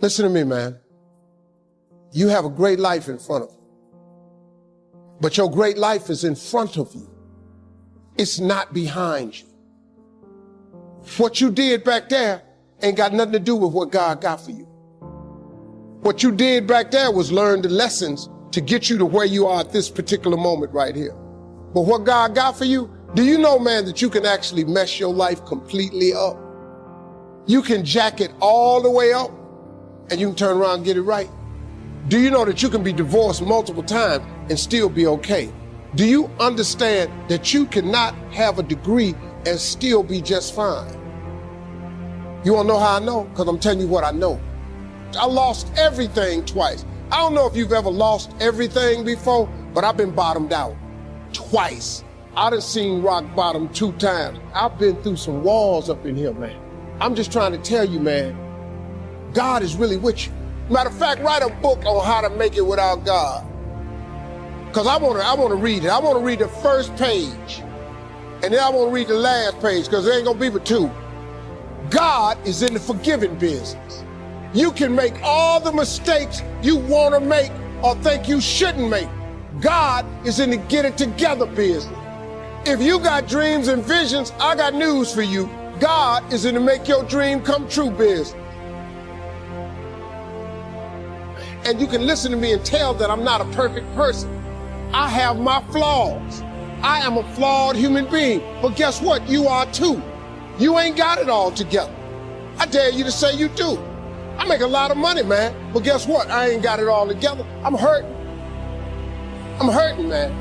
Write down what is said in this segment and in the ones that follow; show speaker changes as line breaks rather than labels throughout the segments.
Listen to me, man. You have a great life in front of you. But your great life is in front of you. It's not behind you. What you did back there ain't got nothing to do with what God got for you. What you did back there was learn the lessons to get you to where you are at this particular moment right here. But what God got for you, do you know, man, that you can actually mess your life completely up? You can jack it all the way up and you can turn around and get it right. Do you know that you can be divorced multiple times and still be okay? Do you understand that you cannot have a degree and still be just fine? You wanna know how I know? Because I'm telling you what I know. I lost everything twice. I don't know if you've ever lost everything before, but I've been bottomed out twice. I done seen rock bottom 2 times. I've been through some walls up in here, man. I'm just trying to tell you, man, God is really with you. Matter of fact, write a book on how to make it without God. Because I want to read it. I want to read the first page. And then I want to read the last page because there ain't going to be but 2. God is in the forgiving business. You can make all the mistakes you want to make or think you shouldn't make. God is in the get it together business. If you got dreams and visions, I got news for you. God is in the make your dream come true business. And you can listen to me and tell that I'm not a perfect person. I have my flaws. I am a flawed human being. But guess what? You are too. You ain't got it all together. I dare you to say you do. I make a lot of money, man. But guess what? I ain't got it all together. I'm hurting. I'm hurting, man.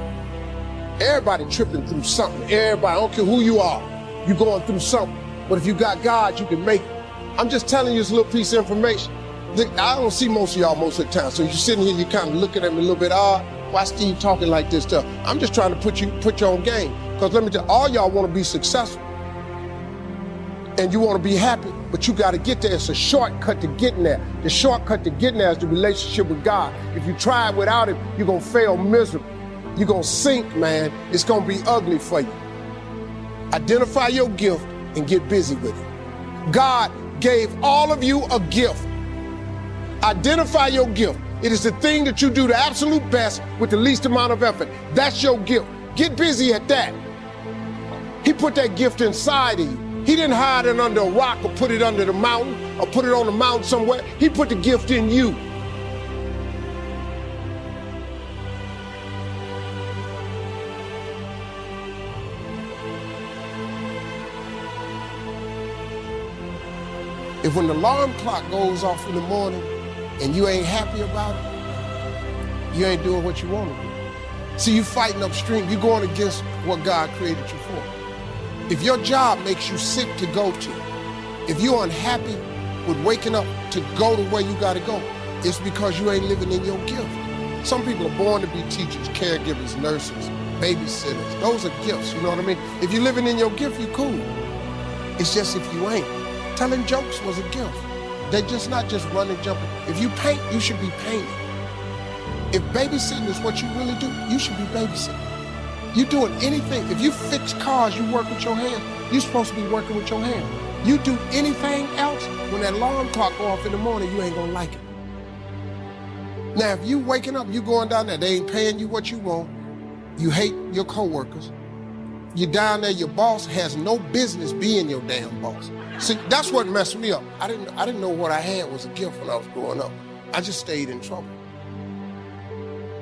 Everybody tripping through something. Everybody, I don't care who you are, you're going through something. But if you got God, you can make it. I'm just telling you this little piece of information. I don't see most of y'all most of the time. So you're sitting here, you're kind of looking at me a little bit odd. Why Steve talking like this stuff? I'm just trying to put you on game. Because let me tell you, all y'all want to be successful. And you want to be happy, but you got to get there. It's a shortcut to getting there. The shortcut to getting there is the relationship with God. If you try it without it, you're going to fail miserably. You're going to sink, man. It's going to be ugly for you. Identify your gift and get busy with it. God gave all of you a gift. Identify your gift. It is the thing that you do the absolute best with the least amount of effort. That's your gift. Get busy at that. He put that gift inside of you. He didn't hide it under a rock or put it under the mountain or put it on the mountain somewhere. He put the gift in you. If when the alarm clock goes off in the morning and you ain't happy about it, you ain't doing what you want to do. See, you fighting upstream. You're going against what God created you for. If your job makes you sick to go to, if you're unhappy with waking up to go to where you got to go, it's because you ain't living in your gift. Some people are born to be teachers, caregivers, nurses, babysitters. Those are gifts, you know what I mean? If you're living in your gift, you're cool. It's just if you ain't. Telling jokes was a gift. They're just not just running, jumping. If you paint, you should be painting. If babysitting is what you really do, you should be babysitting. You doing anything. If you fix cars, you work with your hands. You're supposed to be working with your hands. You do anything else, when that alarm clock go off in the morning, you ain't gonna like it. Now, if you waking up, you going down there, they ain't paying you what you want. You hate your coworkers. You're down there, your boss has no business being your damn boss. See, that's what messed me up. I didn't know what I had was a gift when I was growing up. I just stayed in trouble.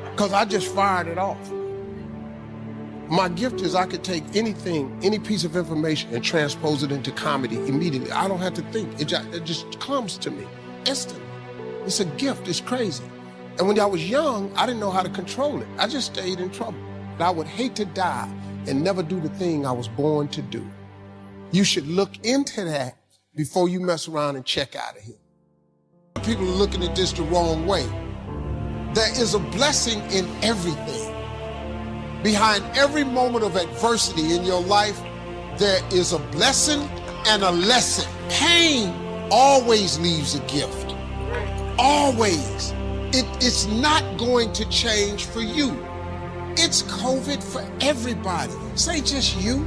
Because I just fired it off. My gift is I could take anything, any piece of information and transpose it into comedy immediately. I don't have to think. It just comes to me instantly. It's a gift. It's crazy. And when I was young, I didn't know how to control it. I just stayed in trouble. I would hate to die and never do the thing I was born to do. You should look into that before you mess around and check out of here. People are looking at this the wrong way. There is a blessing in everything. Behind every moment of adversity in your life, there is a blessing and a lesson. Pain always leaves a gift. Always. It's not going to change for you. It's COVID for everybody. It's ain't just you.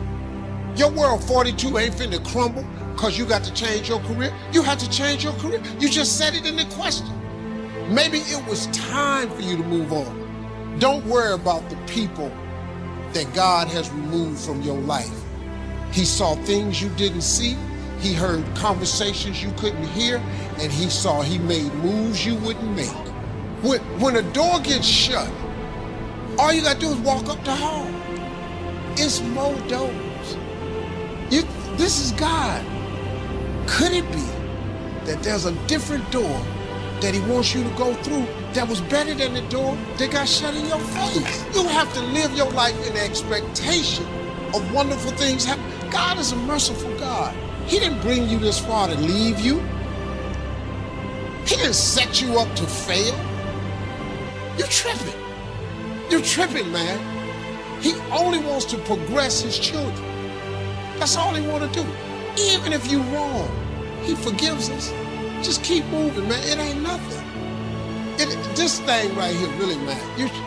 Your world 42 ain't finna crumble because you got to change your career. You have to change your career. You just said it in the question. Maybe it was time for you to move on. Don't worry about the people that God has removed from your life. He saw things you didn't see. He heard conversations you couldn't hear, and he made moves you wouldn't make. When a door gets shut, all you gotta do is walk up the hall. It's more doors. This is God. Could it be that there's a different door that he wants you to go through that was better than the door that got shut in your face? You have to live your life in the expectation of wonderful things happening. God is a merciful God. He didn't bring you this far to leave you. He didn't set you up to fail. You're tripping. You're tripping, man. He only wants to progress his children. That's all he wants to do. Even if you're wrong, he forgives us. Just keep moving, man. It ain't nothing. This thing right here really, man,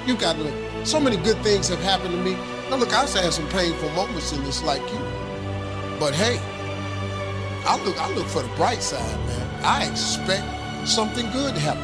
you got to look. So many good things have happened to me. Now look, I've had some painful moments in this like you. But hey, I look for the bright side, man. I expect something good to happen.